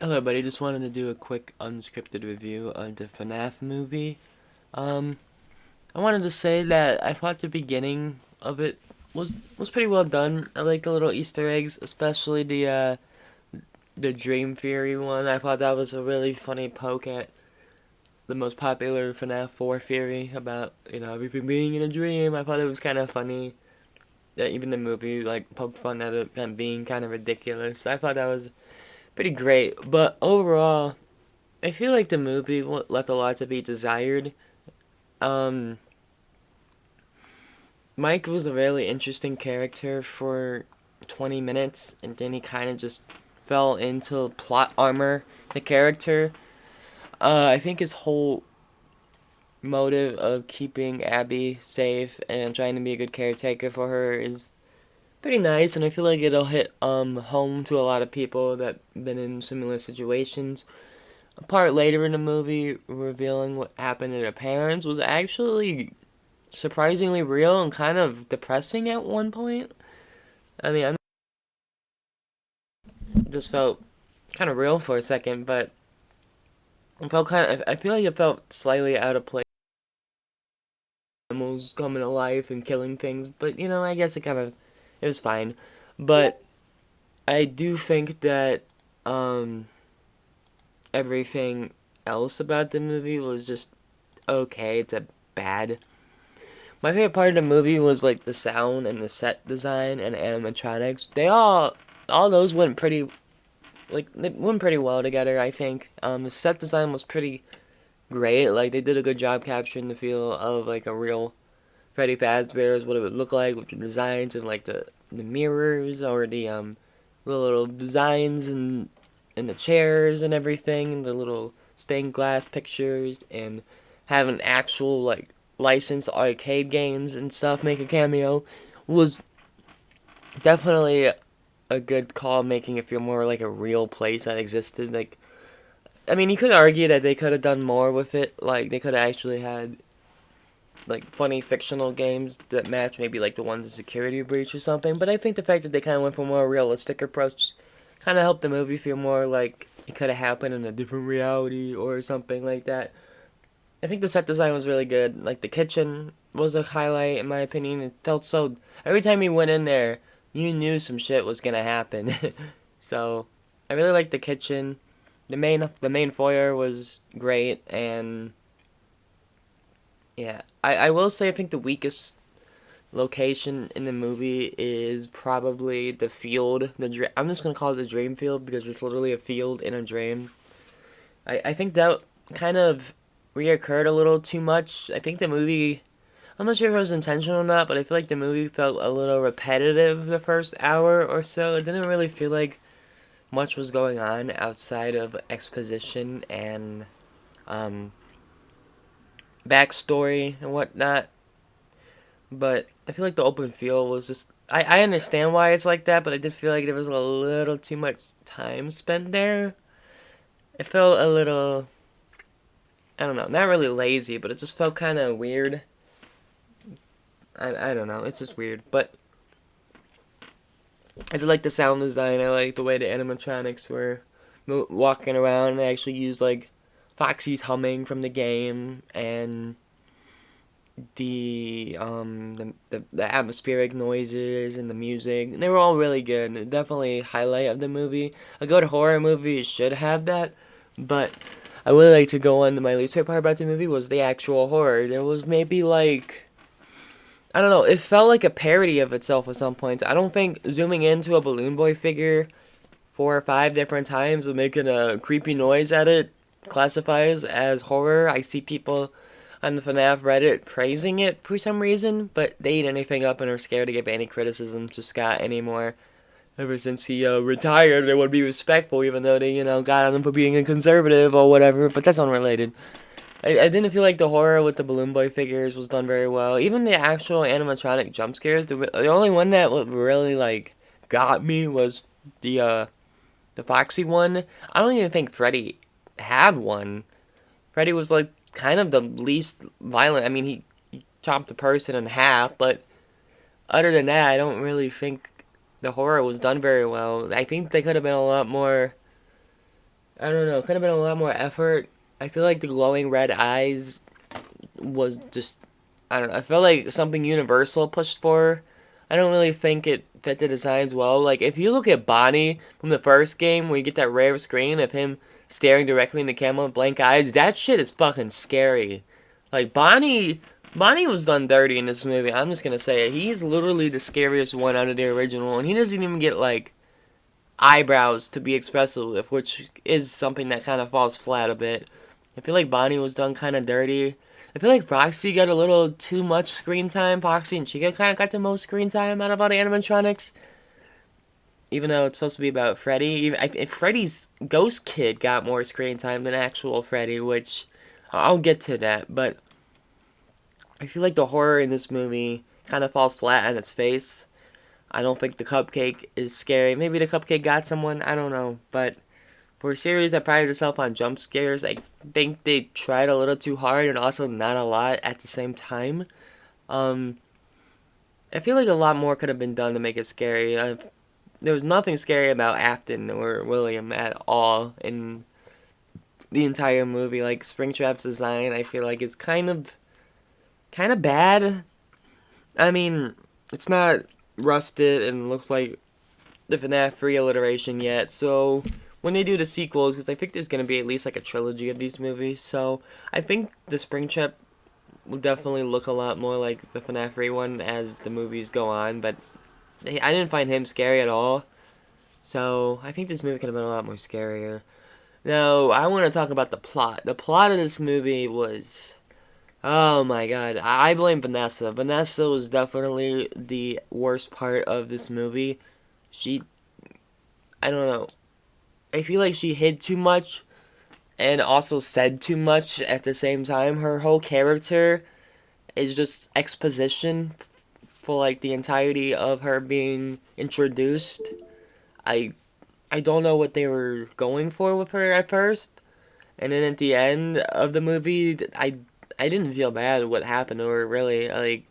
Hello, everybody. Just wanted to do a quick unscripted review of the FNAF movie. Um, I wanted to say that I thought the beginning of it was pretty well done. I like the little Easter eggs, especially the Dream Theory one. I thought that was a really funny poke at the most popular FNAF 4 theory about everything being in a dream. I thought it was kind of funny that even the movie like poked fun at it and being kind of ridiculous. I thought that was pretty great, but overall. I feel like the movie left a lot to be desired. Um, Mike was a really interesting character for 20 minutes, and then he kind of just fell into plot armor. The character, I think his whole motive of keeping Abby safe and trying to be a good caretaker for her is pretty nice, and I feel like it'll hit home to a lot of people that been in similar situations. A part later in the movie revealing what happened to their parents was actually surprisingly real and kind of depressing at one point. I mean, I just felt kind of real for a second, but it felt kind of. I feel like it felt slightly out of place. Animals coming to life and killing things, but I guess it was fine. But I do think that um, everything else about the movie was just okay. It's a bad. My favorite part of the movie was like the sound and the set design and animatronics. All those went pretty they went pretty well together. I think the set design was pretty great. Like they did a good job capturing the feel of like a real Freddy Fazbear's, what it would look like with the designs and like the mirrors or the little designs and the chairs and everything, and the little stained glass pictures, and having actual like licensed arcade games and stuff make a cameo was definitely a good call, making it feel more like a real place that existed. Like, I mean, you could argue that they could have done more with it. Like, they could have actually had like funny fictional games that match maybe like the ones in Security Breach or something. But I think the fact that they kind of went for a more realistic approach kind of helped the movie feel more like it could have happened in a different reality or something like that. I think the set design was really good. Like the kitchen was a highlight in my opinion. It felt so every time you went in there, you knew some shit was gonna happen. So I really liked the kitchen. The main foyer was great, and yeah, I will say I think the weakest location in the movie is probably the field. I'm just gonna call it the dream field because it's literally a field in a dream. I think that kind of reoccurred a little too much. I think the movie. I'm not sure if it was intentional or not, but I feel like the movie felt a little repetitive the first hour or so. It didn't really feel like much was going on outside of exposition and um, backstory and whatnot. But I feel like the open field was just. I understand why it's like that, but I did feel like there was a little too much time spent there. It felt a little. I don't know, not really lazy, but it just felt kind of weird. I don't know, it's just weird. But I did like the sound design. I like the way the animatronics were walking around. They actually used like Foxy's humming from the game and the atmospheric noises and the music. They were all really good. Definitely highlight of the movie. A good horror movie should have that, but I would like to go on to my least favorite part about the movie was the actual horror. There was maybe like I don't know. It felt like a parody of itself at some points. I don't think zooming into a Balloon Boy figure 4 or 5 different times and making a creepy noise at it classifies as horror. I see people on the FNAF Reddit praising it for some reason, but they eat anything up and are scared to give any criticism to Scott anymore. Ever since he retired, they would be respectful, even though they, got on him for being a conservative or whatever, but that's unrelated. I didn't feel like the horror with the Balloon Boy figures was done very well. Even the actual animatronic jump scares, the only one that really, like, got me was the Foxy one. I don't even think Freddy had one. Freddy was like kind of the least violent. I mean, he chopped a person in half, but other than that, I don't really think the horror was done very well. I think they could have been a lot more I don't know. Could have been a lot more effort. I feel like the glowing red eyes was just, I don't know. I feel like something Universal pushed for. I don't really think it fit the designs well. Like if you look at Bonnie from the first game, where you get that rare screen of him staring directly in the camera with blank eyes, that shit is fucking scary. Like Bonnie was done dirty in this movie. I'm just gonna say it. He's literally the scariest one out of the original, and he doesn't even get like eyebrows to be expressive with, which is something that kind of falls flat a bit. I feel like Bonnie was done kind of dirty. I feel like Foxy got a little too much screen time. Foxy and Chica kind of got the most screen time out of all the animatronics. Even though it's supposed to be about Freddy. Freddy's ghost kid got more screen time than actual Freddy, which I'll get to that. But I feel like the horror in this movie kind of falls flat on its face. I don't think the cupcake is scary. Maybe the cupcake got someone. I don't know. But for a series that prides itself on jump scares, I think they tried a little too hard and also not a lot at the same time. Um, I feel like a lot more could have been done to make it scary. There was nothing scary about Afton or William at all in the entire movie. Like Springtrap's design, I feel like is kind of bad. I mean, it's not rusted and looks like the FNAF 3 alliteration yet, so when they do the sequels, because I think there's going to be at least like a trilogy of these movies, so I think the Springtrap will definitely look a lot more like the FNAF 3 one as the movies go on, but I didn't find him scary at all, so I think this movie could have been a lot more scarier. Now, I want to talk about the plot. The plot of this movie was, oh my god, I blame Vanessa. Vanessa was definitely the worst part of this movie. She, I don't know, I feel like she hid too much and also said too much at the same time. Her whole character is just exposition for like the entirety of her being introduced. I I don't know what they were going for with her at first, and then at the end of the movie, I didn't feel bad what happened to her really. Like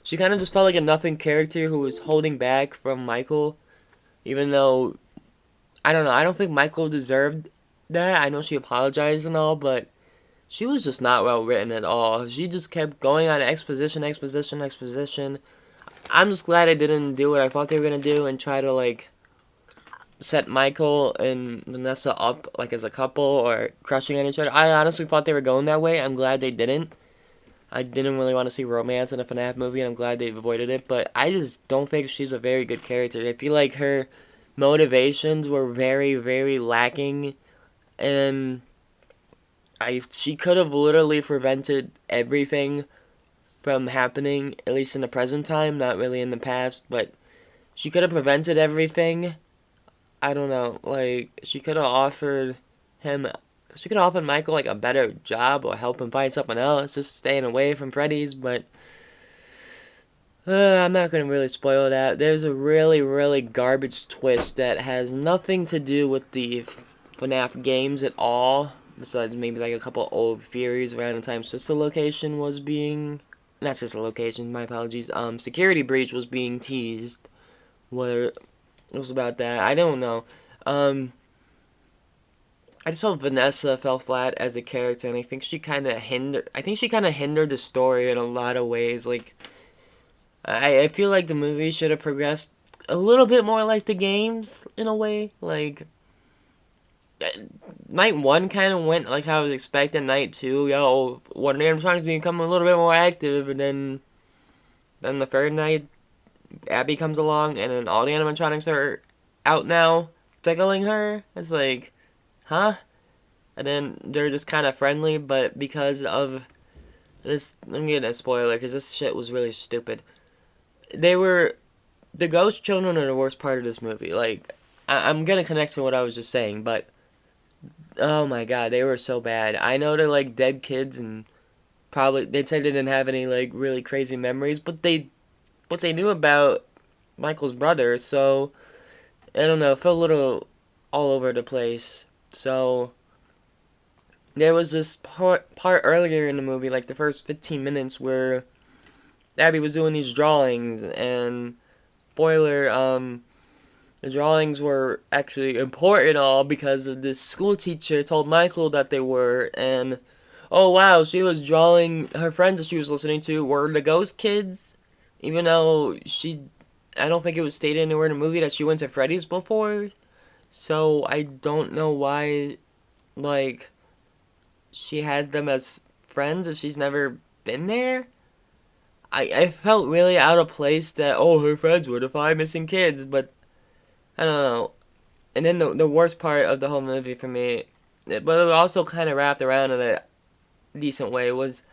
she kind of just felt like a nothing character who was holding back from Michael, even though I don't know. I don't think Michael deserved that. I know she apologized and all, but she was just not well written at all. She just kept going on exposition, exposition, exposition. I'm just glad I didn't do what I thought they were gonna do and try to like set Michael and Vanessa up like as a couple or crushing on each other. I honestly thought they were going that way. I'm glad they didn't. I didn't really want to see romance in a FNAF movie, and I'm glad they avoided it. But I just don't think she's a very good character. I feel like her motivations were very, very lacking, and she could have literally prevented everything from happening, at least in the present time, not really in the past, but she could have prevented everything. I don't know, like, him, she could have offered Michael, like, a better job or help him find something else, just staying away from Freddy's, but I'm not going to really spoil that. There's a really, really garbage twist that has nothing to do with the FNAF games at all. Besides maybe like a couple old theories around the time Sister Location was being... Not Sister Location, my apologies. Security Breach was being teased. Where it was about that. I don't know. I just felt Vanessa fell flat as a character, and I think she kind of hindered the story in a lot of ways. Like, I feel like the movie should have progressed a little bit more like the games in a way. Like night one kind of went like how I was expecting. Night two, one of the animatronics become a little bit more active, and then the third night, Abby comes along, and then all the animatronics are out now, tickling her. It's like, huh? And then they're just kind of friendly, but because of this, I'm getting a spoiler because this shit was really stupid. They were the ghost children are the worst part of this movie. Like, I'm gonna connect to what I was just saying, but oh my god, they were so bad. I know they're like dead kids and probably they said they didn't have any like really crazy memories, but they knew about Michael's brother, so I don't know, it felt a little all over the place. So there was this part earlier in the movie, like the first 15 minutes, where Abby was doing these drawings and Boiler The drawings were actually important all because of this school teacher told Michael that they were, and oh wow, she was drawing her friends that she was listening to were the ghost kids, even though I don't think it was stated anywhere in the movie that she went to Freddy's before, so I don't know why, like, she has them as friends if she's never been there. I felt really out of place that, oh, her friends were the five missing kids, but I don't know. And then the worst part of the whole movie for me, but it also kind of wrapped around in a decent way, was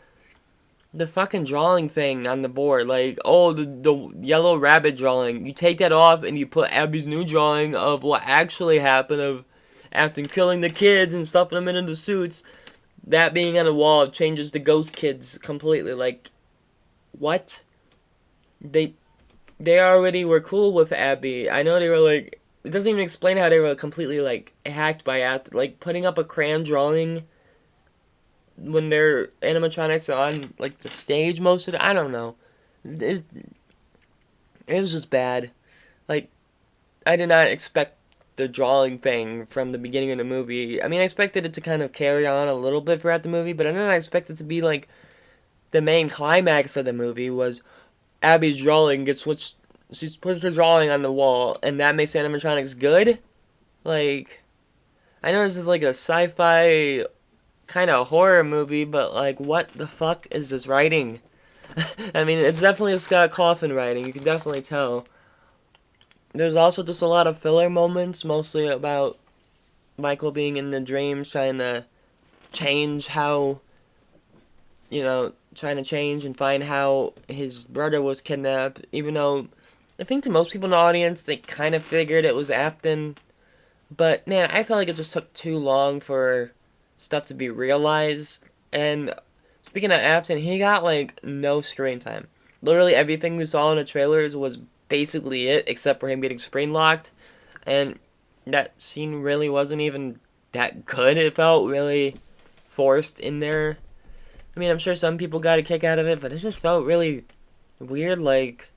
the fucking drawing thing on the board. Like, oh, the yellow rabbit drawing. You take that off and you put Abby's new drawing of what actually happened, of after killing the kids and stuffing them into the suits. That being on the wall changes the ghost kids completely. Like, what? They they already were cool with Abby. I know they were like, it doesn't even explain how they were completely like hacked by like putting up a crayon drawing when their animatronics are on like the stage most of it. I don't know. It, it was just bad. Like, I did not expect the drawing thing from the beginning of the movie. I mean, I expected it to kind of carry on a little bit throughout the movie, but I didn't expect it to be like the main climax of the movie was Abby's drawing gets switched. She puts her drawing on the wall, and that makes animatronics good. Like, I know this is like a sci-fi kind of horror movie, but like, what the fuck is this writing? I mean, it's definitely a Scott Cawthon writing. You can definitely tell. There's also just a lot of filler moments, mostly about Michael being in the dreams, trying to change how, trying to change and find how his brother was kidnapped. Even though I think to most people in the audience, they kind of figured it was Afton. But man, I felt like it just took too long for stuff to be realized. And speaking of Afton, he got like no screen time. Literally everything we saw in the trailers was basically it, except for him getting screen locked. And that scene really wasn't even that good. It felt really forced in there. I mean, I'm sure some people got a kick out of it, but it just felt really weird. Like,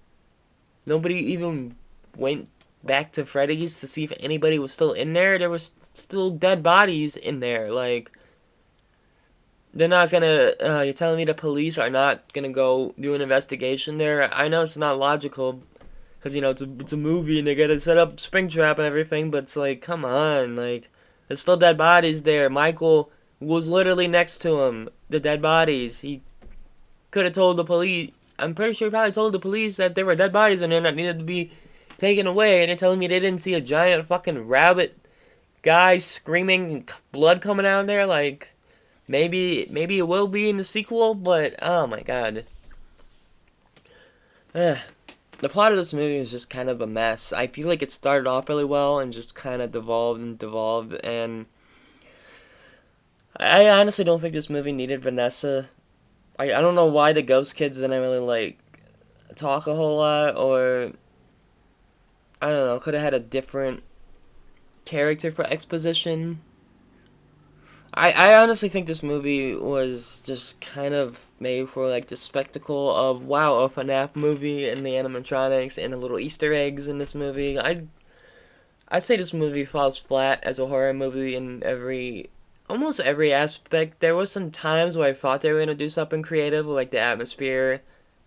nobody even went back to Freddy's to see if anybody was still in there. There was still dead bodies in there. Like, they're not gonna, you're telling me the police are not gonna go do an investigation there? I know it's not logical, because, it's a movie and they gotta set up Springtrap and everything, but it's like, come on, like, there's still dead bodies there. Michael was literally next to him, the dead bodies. He could have told the police. I'm pretty sure he probably told the police that there were dead bodies in there that needed to be taken away, and they're telling me they didn't see a giant fucking rabbit guy screaming, blood coming out of there. Like, maybe it will be in the sequel, but oh my god. The plot of this movie is just kind of a mess. I feel like it started off really well and just kind of devolved and devolved, and I honestly don't think this movie needed Vanessa. I don't know why the ghost kids didn't really like talk a whole lot, or I don't know, could have had a different character for exposition. I honestly think this movie was just kind of made for like the spectacle of, wow, a FNAF movie and the animatronics and the little Easter eggs in this movie. I'd say this movie falls flat as a horror movie in almost every aspect. There was some times where I thought they were gonna do something creative, like the atmosphere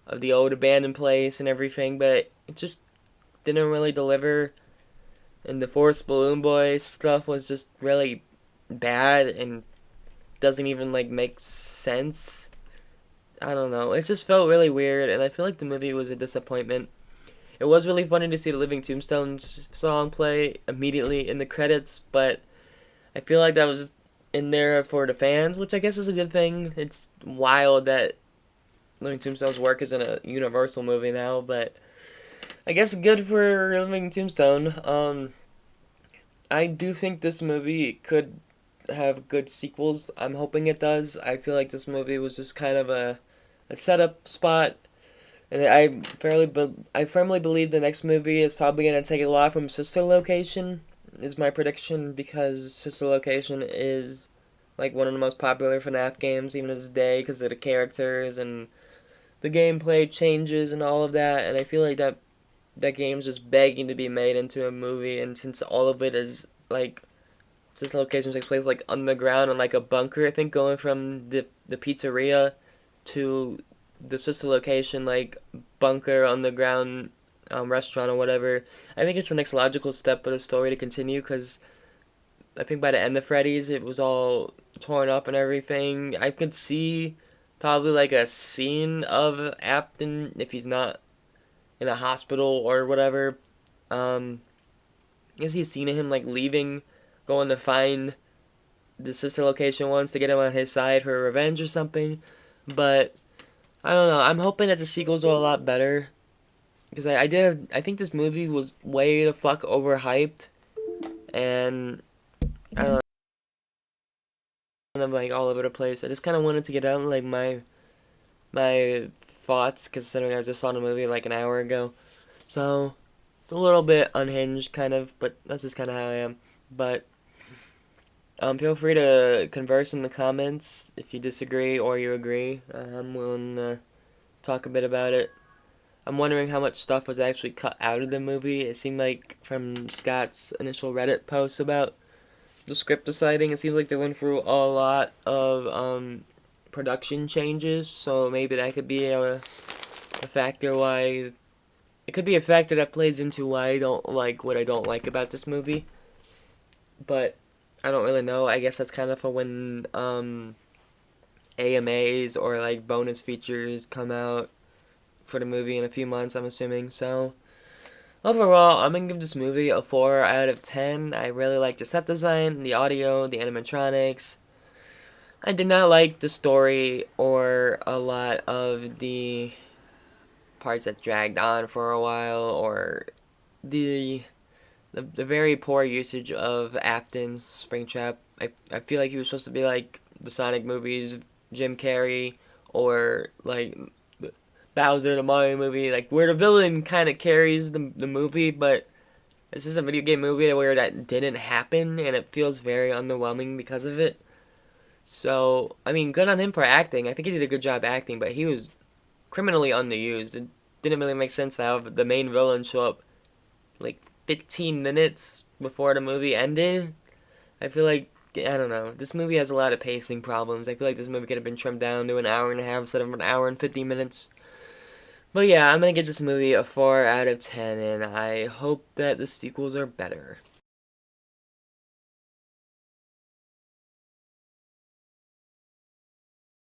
of the old abandoned place and everything, but it just didn't really deliver. And the Forest Balloon Boy stuff was just really bad and doesn't even like make sense. I don't know. It just felt really weird, and I feel like the movie was a disappointment. It was really funny to see the Living Tombstones song play immediately in the credits, but I feel like that was in there for the fans, which I guess is a good thing. It's wild that Living Tombstone's work is in a Universal movie now, but I guess good for Living Tombstone. I do think this movie could have good sequels. I'm hoping it does. I feel like this movie was just kind of a setup spot, and I firmly believe the next movie is probably gonna take a lot from Sister Location. Is my prediction, because Sister Location is like one of the most popular FNAF games even to this day because of the characters and the gameplay changes and all of that, and I feel like that that game's just begging to be made into a movie, and since all of it is like, since the location takes place like underground and like a bunker, I think going from the pizzeria to the sister location, like bunker underground restaurant or whatever. I think it's the next logical step for the story to continue because I think by the end of Freddy's, it was all torn up and everything. I could see probably like a scene of Afton if he's not in a hospital or whatever. I guess he's seen him like leaving, going to find the sister location once to get him on his side for revenge or something. But I don't know. I'm hoping that the sequels are a lot better because I think this movie was way the fuck overhyped, and I don't know, kind of like all over the place. I just kind of wanted to get out like my thoughts considering I just saw the movie like an hour ago. So it's a little bit unhinged, kind of, but that's just kind of how I am. But feel free to converse in the comments if you disagree or you agree. I'm willing to talk a bit about it. I'm wondering how much stuff was actually cut out of the movie. It seemed like from Scott's initial Reddit post about the script deciding, it seems like they went through a lot of production changes. So maybe that could be a factor why it could be a factor that plays into why I don't like what I don't like about this movie. But I don't really know. I guess that's kind of for when AMAs or like bonus features come out for the movie in a few months, I'm assuming. So overall, I'm gonna give this movie a 4 out of 10. I really like the set design, the audio, the animatronics. I did not like the story or a lot of the parts that dragged on for a while or the the very poor usage of Afton's Springtrap. I feel like he was supposed to be like the Sonic movies, Jim Carrey, or like Bowser the Mario movie, like where the villain kind of carries the movie, but this is a video game movie where that didn't happen, and it feels very underwhelming because of it. So, I mean, good on him for acting. I think he did a good job acting, but he was criminally underused. It didn't really make sense to have the main villain show up like 15 minutes before the movie ended. I feel like, I don't know, this movie has a lot of pacing problems. I feel like this movie could have been trimmed down to an hour and a half instead of an hour and 50 minutes. But yeah, I'm gonna give this movie a 4 out of 10, and I hope that the sequels are better.